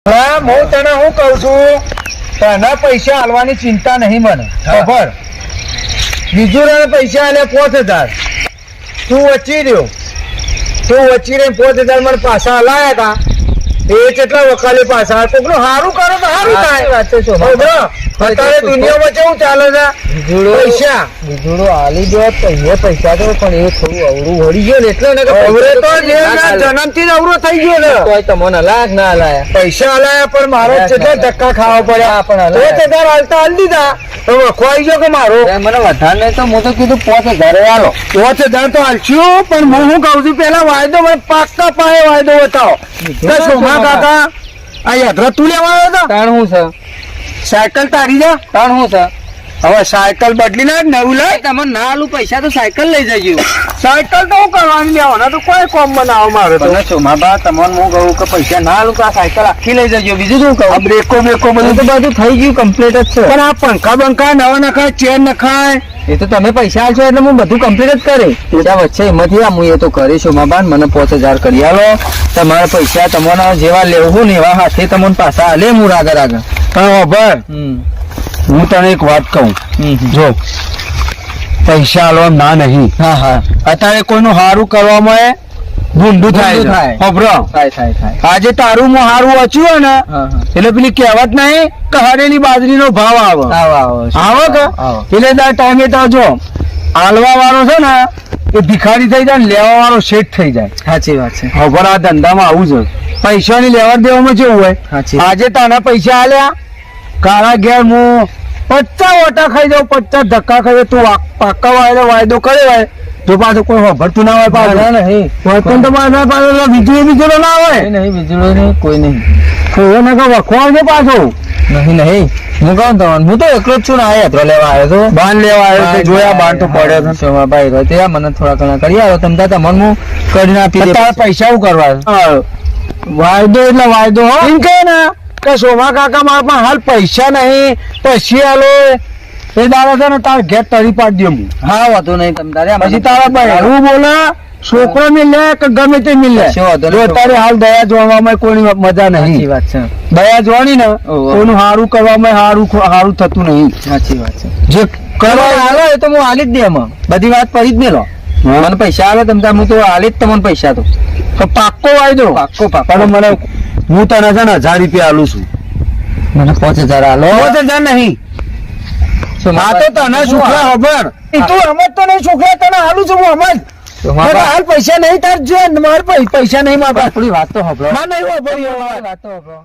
હું તને શું કઉ છું, તને પૈસા આલવાની ચિંતા નહીં મને, ખબર? બીજું પૈસા આલે 5000, તું વચ્ચી રહ્યો, તું વચ્ચી રહી 5000 મને પાછા હલાયા હતા. એ કેટલા વખાલે પાછા કોકનું સારું કરો તો સારું થાય. અત્યારે દુનિયામાં કેવું ચાલે છે? પૈસા બીજું આલી દો તો પૈસા તો પણ એ થોડું અવરું વળી ગયો ને એટલે જન્મથી જ અવરો થઈ ગયો ને. તો તમને હલાયા ના હલાયા? પૈસા હલાયા પણ મારે કેટલા ધક્કા ખાવા પડ્યા. પણ 5000 હાલતા હાલ દીધા તો વખવાઈ ગયો કે મારો. મને વધારે નહીં તો હું તો કીધું 5000 આલો. 5000 તો હાલશું, પણ હું શું કઉ છું પેલા વાયદો મને પાક્કા પાયે વાયદો બતાવો. સોમા કાકા આ યાત્રા તું લેવા આવ્યો હતો? તાણ શું છે? સાયકલ તારી જા. તાણ શું છે? હવે સાયકલ બદલી નાખ, નવું લાય. તમે ના આલું પૈસા તો સાયકલ લઈ જજો. સાયકલ તો હું કરવાની લેવાના તો કોઈ કોમ બનાવો મારે તો. ચોમાબા તમને હું કહું કે પૈસા ના આલું તો આ સાયકલ આખી લઈ જજો. બીજું શું કહું? બ્રેકો બ્રેકો બધું તો બધું થઈ ગયું, કમ્પ્લીટ જ છે. પણ આ પંખા બંખા નવા નખાય, ચેન નખાય. એ તો તમે પૈસા આલશો એટલે હું બધું કમ્પ્લીટ જ કરે. ત્યાં વચ્ચે એમાંથી હું એ તો કરીશું માબા, મને 5000 કરી આલો. તમારા પૈસા તમને જેવા લેવું ને એવા હાથે તમને પાછા આલે. હું આગળ બરાબર. હું તને એક વાત કહું, જો પૈસા આલવા ના નહીં. હા હા, અત્યારે કોઈનું સારું કરવામાં ભૂંડું થાય. ખબરો થાય. આજે તારું હું સારું વાંચ્યું ને એટલે પેલી કહેવત નહીં કે હરેલી બાજરીનો ભાવ આવે કે એટલે તાર ટાઈમે તો જો આલવા વાળો છે ને એ ભિખારી થઈ જાય ને લેવા વાળો શેઠ થઈ જાય. સાચી વાત છે. ખબર આ ધંધામાં આવું છે. પૈસાની લેવા દેવામાં કેવું હોય, આજે તને પૈસા આલ્યા, કાળા ઘેર હું 50 ઓટા ખાઈ જાઉં, 50 ધક્કા ખાઈ તું પાક્કા વાયદો કરે હોય તો પાછું કોઈ ભરતું ના હોય. પાછું નહીં બીજું ના હોય. નહીં બીજું નહીં, કોઈ નહીં. વખવાડજો પાછું. નહીં હું કહું તમને, હું તો એકલો જ છું ને. આ યાત્રા લેવા આવ્યો તો, બાન લેવા આવ્યો, જોયા બાન તો પડ્યો છે. ભાઈ રહ્યો ત્યાં મને થોડા ઘણા કરી આવ્યો. તમને તમને હું કરી આપી. તારા પૈસા શું કરવા? વાયદો એટલે વાયદો હો. એમ કહે ને કે સોમા કાકા મારા પાસે હાલ પૈસા નહીં, પછી હાલો એ દાડા છે ને તારે ઘેર તરી પાડી દઉં. હા વાંધો નહીં તમ તારે. પછી તારા ભાઈ બોલે છોકરો મિલે કે ગમે તે મિલે, તારે હાલ દયા જોવામાં કોઈની મજા નહીં. વાત છે. દયા જોવાની ને કોઈનું સારું કરવામાં સારું થતું નહીં. સાચી વાત છે. જે કરવા હાલો એ તો હું હાલી જ દે. એમાં બધી વાત કરી જ મેલો. મને પૈસા આવે તમ હું તો હાલી જ તમને પૈસા તો પાક્કો વાયદો. પાક્કો. મને હું તને છે ને 1000 રૂપિયા આલું છું. મને 5000 આલો. 5000 નહીં. આ તો તને છોકરા ખબર, તું સમજ તો નહીં. છોકરા તને હાલું છું હું સમજ. હાલ પૈસા નહીં તાર જો મારે પૈસા નહીં. મારા થોડી વાત તો સાંભળો. નહીં વાત તો સાંભળો.